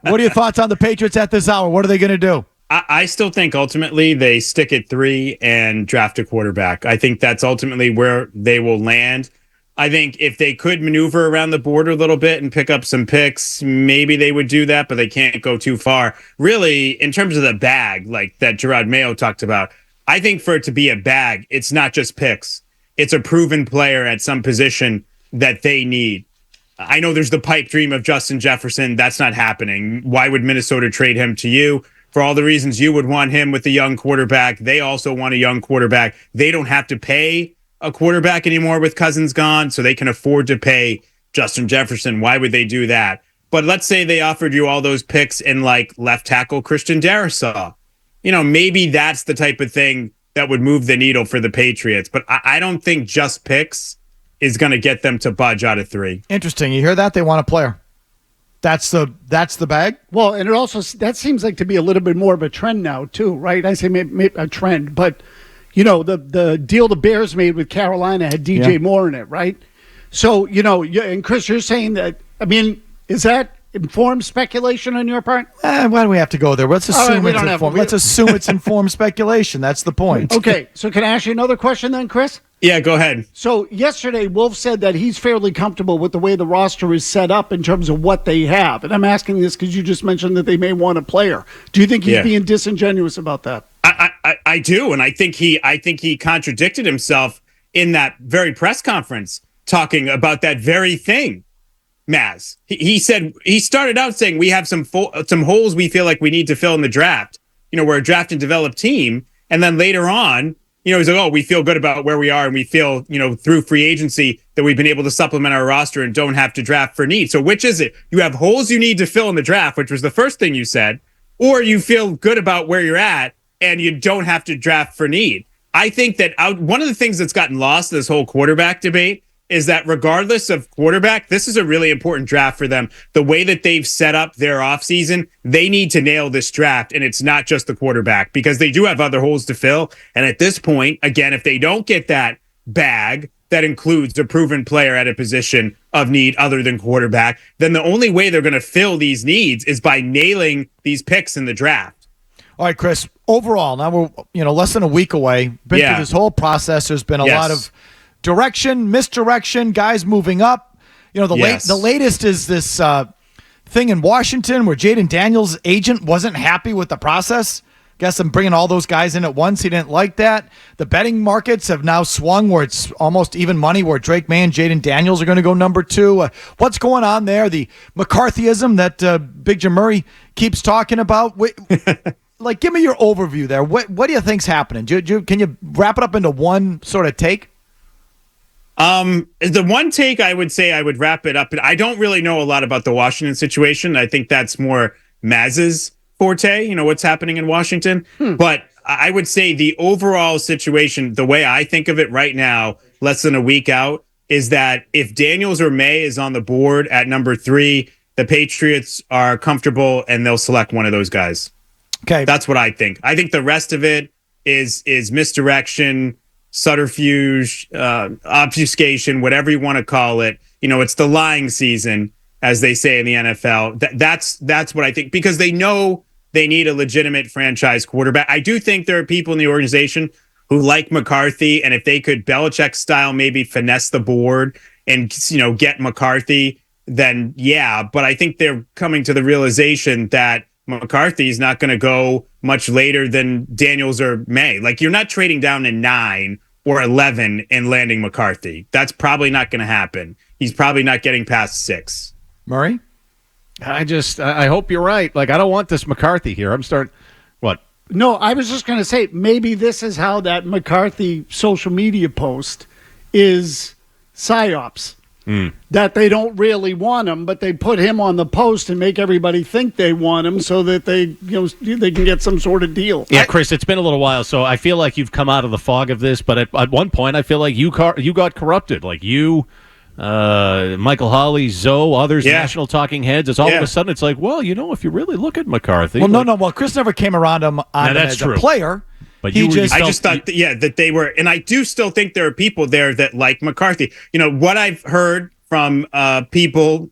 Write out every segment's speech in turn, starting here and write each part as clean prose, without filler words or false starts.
What are your thoughts on the Patriots at this hour? What are they going to do? I still think ultimately they stick at 3 and draft a quarterback. I think that's ultimately where they will land. I think if they could maneuver around the board a little bit and pick up some picks, maybe they would do that, but they can't go too far. Really, in terms of the bag, like that Gerard Mayo talked about, I think for it to be a bag, it's not just picks. It's a proven player at some position that they need. I know there's the pipe dream of Justin Jefferson. That's not happening. Why would Minnesota trade him to you? For all the reasons you would want him with a young quarterback, they also want a young quarterback. They don't have to pay a quarterback anymore with Cousins gone, so they can afford to pay Justin Jefferson. Why would they do that? But let's say they offered you all those picks in like left tackle Christian Darrisaw. Maybe that's the type of thing that would move the needle for the Patriots. But I don't think just picks is going to get them to budge out of 3. Interesting. You hear that? They want a player. That's the bag? Well, and it also, that seems like to be a little bit more of a trend now, too, right? I say maybe a trend, but, the deal the Bears made with Carolina had DJ Moore in it, right? So, and Chris, you're saying that, is that informed speculation on your part? Why do we have to go there? Let's assume it's informed. Let's assume it's informed speculation. That's the point. Okay, so can I ask you another question then, Chris? Yeah, go ahead. So yesterday, Wolf said that he's fairly comfortable with the way the roster is set up in terms of what they have. And I'm asking this because you just mentioned that they may want a player. Do you think he's being disingenuous about that? I do, and I think he contradicted himself in that very press conference talking about that very thing. Mazz, he said he started out saying we have some holes we feel like we need to fill in the draft. We're a draft and develop team, and then later on, he's like, oh, we feel good about where we are, and we feel, through free agency that we've been able to supplement our roster and don't have to draft for need. So which is it? You have holes you need to fill in the draft, which was the first thing you said, or you feel good about where you're at and you don't have to draft for need. I think that one of the things that's gotten lost in this whole quarterback debate is that regardless of quarterback, this is a really important draft for them. The way that they've set up their offseason, they need to nail this draft, and it's not just the quarterback because they do have other holes to fill. And at this point, again, if they don't get that bag that includes a proven player at a position of need other than quarterback, then the only way they're going to fill these needs is by nailing these picks in the draft. All right, Chris, overall, now we're less than a week away. Been through this whole process. There's been a lot of direction, misdirection, guys moving up. The latest is this thing in Washington where Jaden Daniels' agent wasn't happy with the process. Guess I'm bringing all those guys in at once. He didn't like that. The betting markets have now swung where it's almost even money where Drake May and Jaden Daniels are going to go number 2. What's going on there? The McCarthyism that Big Jim Murray keeps talking about. Give me your overview there. What do you think's happening? Can you wrap it up into one sort of take? The one take I would say I would wrap it up. I don't really know a lot about the Washington situation. I think that's more Mazz's forte, what's happening in Washington. But I would say the overall situation, the way I think of it right now, less than a week out, is that if Daniels or May is on the board at number 3, the Patriots are comfortable and they'll select one of those guys. Okay. That's what I think. I think the rest of it is misdirection, subterfuge, obfuscation, whatever you want to call it. It's the lying season, as they say in the NFL. That's what I think, because they know they need a legitimate franchise quarterback. I do think there are people in the organization who like McCarthy, and if they could Belichick style maybe finesse the board and get McCarthy, then yeah. But I think they're coming to the realization that McCarthy's not going to go much later than Daniels or May. You're not trading down to 9 or 11 and landing McCarthy. That's probably not going to happen. He's probably not getting past 6. Murray? I hope you're right. I don't want this McCarthy here. What? No, I was just going to say, maybe this is how that McCarthy social media post is psyops. That they don't really want him, but they put him on the post and make everybody think they want him so that they can get some sort of deal. Yeah, Chris, it's been a little while, so I feel like you've come out of the fog of this, but at one point I feel like you got corrupted. Michael Holley, Zoe, others, national talking heads. It's all of a sudden it's if you really look at McCarthy. Well, no. Chris never came around him as a player. But I just thought that they were, and I do still think there are people there that like McCarthy. What I've heard from people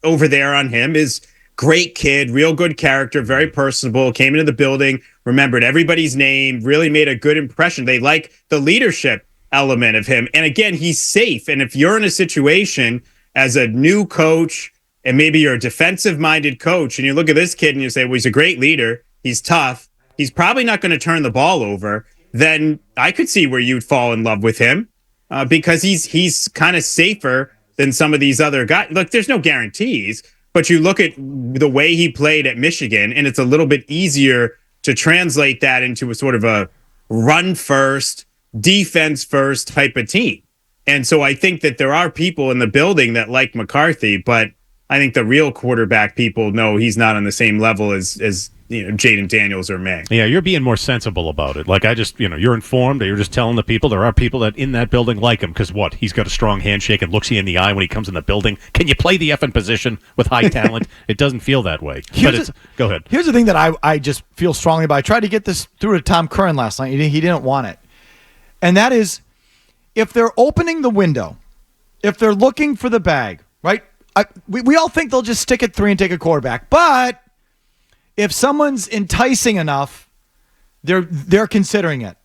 over there on him is great kid, real good character, very personable, came into the building, remembered everybody's name, really made a good impression. They like the leadership element of him. And again, he's safe. And if you're in a situation as a new coach, and maybe you're a defensive-minded coach, and you look at this kid and you say, well, he's a great leader, he's tough, he's probably not going to turn the ball over, then I could see where you'd fall in love with him because he's kind of safer than some of these other guys. Look, there's no guarantees, but you look at the way he played at Michigan, and it's a little bit easier to translate that into a sort of a run-first, defense-first type of team. And so I think that there are people in the building that like McCarthy, but I think the real quarterback people know he's not on the same level as Jaden Daniels or May. Yeah, you're being more sensible about it. Like, I just, you're informed. You're just telling the people there are people that in that building like him because what? He's got a strong handshake and looks you in the eye when he comes in the building. Can you play the effing position with high talent? It doesn't feel that way. Go ahead. Here's the thing that I just feel strongly about. I tried to get this through to Tom Curran last night. He didn't want it. And that is, if they're opening the window, if they're looking for the bag, right? We all think they'll just stick at 3 and take a quarterback. But if someone's enticing enough, they're considering it.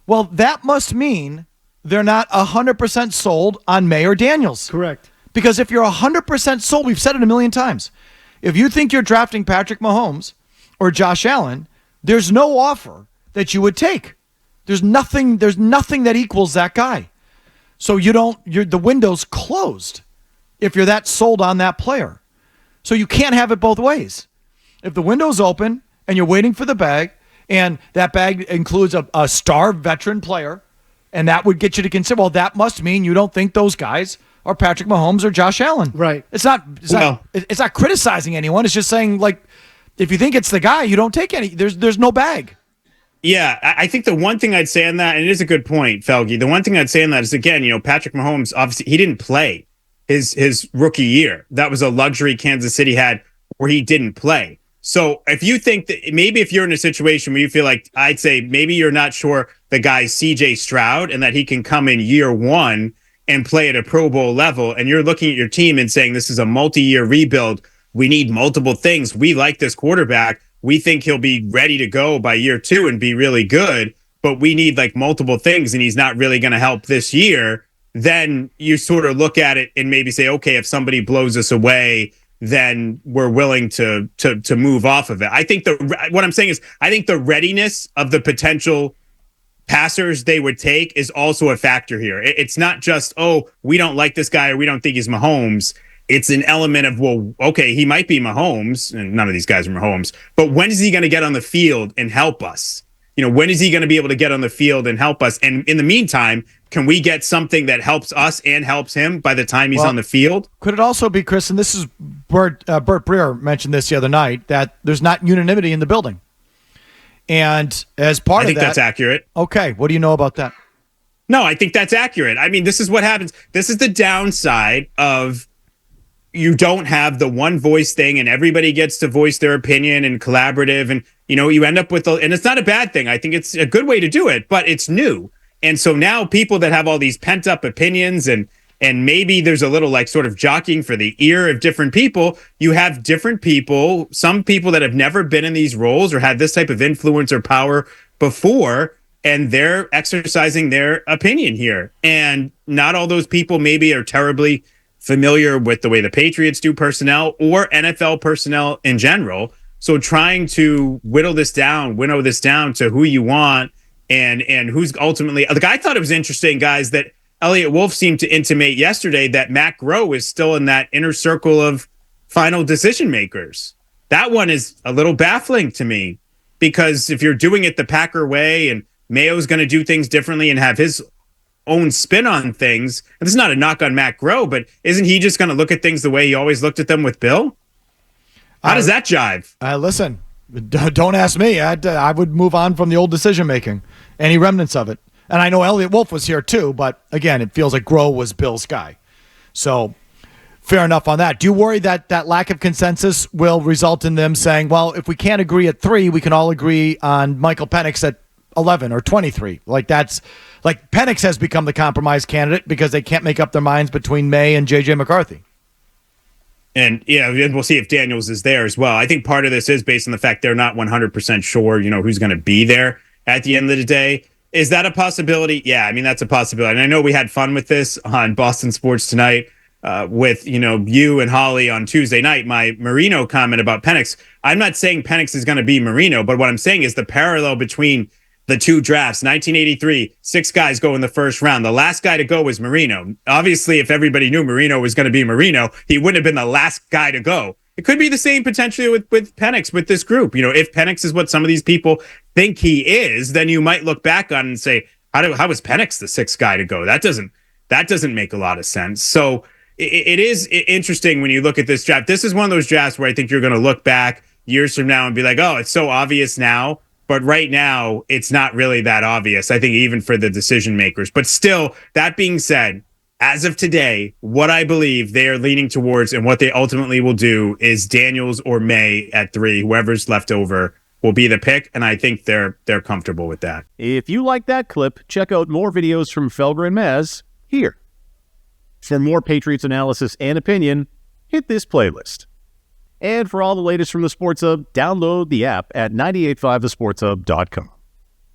Well, that must mean they're not 100% sold on May or Daniels. Correct. Because if you're 100% sold, we've said it a million times, if you think you're drafting Patrick Mahomes or Josh Allen, there's no offer that you would take. There's nothing that equals that guy. So the window's closed if you're that sold on that player. So you can't have it both ways. If the window's open and you're waiting for the bag, and that bag includes a star veteran player, and that would get you to consider, well, that must mean you don't think those guys are Patrick Mahomes or Josh Allen. Right. It's not criticizing anyone. It's just saying, like, if you think it's the guy, you don't take any. There's no bag. Yeah, I think the one thing I'd say on that, and it is a good point, Felge, the one thing I'd say on that is, again, Patrick Mahomes, obviously, he didn't play his rookie year. That was a luxury Kansas City had where he didn't play. So if you think that maybe if you're in a situation where you feel like, I'd say maybe you're not sure the guy's CJ Stroud and that he can come in year one and play at a Pro Bowl level, and you're looking at your team and saying this is a multi-year rebuild, we need multiple things. We like this quarterback. We think he'll be ready to go by year 2 and be really good, but we need like multiple things and he's not really going to help this year. Then you sort of look at it and maybe say, okay, if somebody blows us away, then we're willing to move off of it. I think what I'm saying is I think the readiness of the potential passers they would take is also a factor here. It's not just, oh, we don't like this guy or we don't think he's Mahomes. It's an element of, well, okay, he might be Mahomes, and none of these guys are Mahomes, but when is he going to get on the field and help us? When is he going to be able to get on the field and help us? And in the meantime, can we get something that helps us and helps him by the time he's on the field? Could it also be, Chris, and this is Bert Breer mentioned this the other night, that there's not unanimity in the building. And as part of that... I think that's accurate. Okay, what do you know about that? No, I think that's accurate. I mean, this is what happens. This is the downside of you don't have the one voice thing and everybody gets to voice their opinion and collaborative. And, you end up with, and it's not a bad thing. I think it's a good way to do it, but it's new. And so now people that have all these pent up opinions and maybe there's a little like sort of jockeying for the ear of different people, you have different people, some people that have never been in these roles or had this type of influence or power before, and they're exercising their opinion here. And not all those people maybe are terribly familiar with the way the Patriots do personnel or NFL personnel in general. So trying to winnow this down to who you want and who's ultimately, like, I thought it was interesting, guys, that Elliot Wolf seemed to intimate yesterday that Matt Groh is still in that inner circle of final decision makers. That one is a little baffling to me, because if you're doing it the Packer way and Mayo's going to do things differently and have his own spin on things, and this is not a knock on Matt Groh, but isn't he just going to look at things the way he always looked at them with Bill? How does that jive? Listen, don't ask me. I would move on from the old decision making, any remnants of it. And I know Elliot Wolf was here too, but again, it feels like Groh was Bill's guy. So fair enough on that. Do you worry that that lack of consensus will result in them saying, well, if we can't agree at 3, we can all agree on Michael Penix at 11 or 23? Like Penix has become the compromise candidate because they can't make up their minds between May and J.J. McCarthy. And we'll see if Daniels is there as well. I think part of this is based on the fact they're not 100% sure, who's going to be there at the end of the day. Is that a possibility? Yeah, I mean, that's a possibility. And I know we had fun with this on Boston Sports Tonight with, you and Holly on Tuesday night, my Marino comment about Penix. I'm not saying Penix is going to be Marino, but what I'm saying is the parallel between the two drafts, 1983, 6 guys go in the first round. The last guy to go was Marino. Obviously, if everybody knew Marino was going to be Marino, he wouldn't have been the last guy to go. It could be the same potentially with Penix, with this group. If Penix is what some of these people think he is, then you might look back on and say, how was Penix the 6th guy to go? That doesn't make a lot of sense. So it is interesting when you look at this draft. This is one of those drafts where I think you're going to look back years from now and be like, oh, it's so obvious now. But right now, it's not really that obvious, I think, even for the decision makers. But still, that being said, as of today, what I believe they are leaning towards and what they ultimately will do is Daniels or May at 3. Whoever's left over will be the pick, and I think they're comfortable with that. If you like that clip, check out more videos from Felger and Mazz here. For more Patriots analysis and opinion, hit this playlist. And for all the latest from the Sports Hub, download the app at 985thesportshub.com.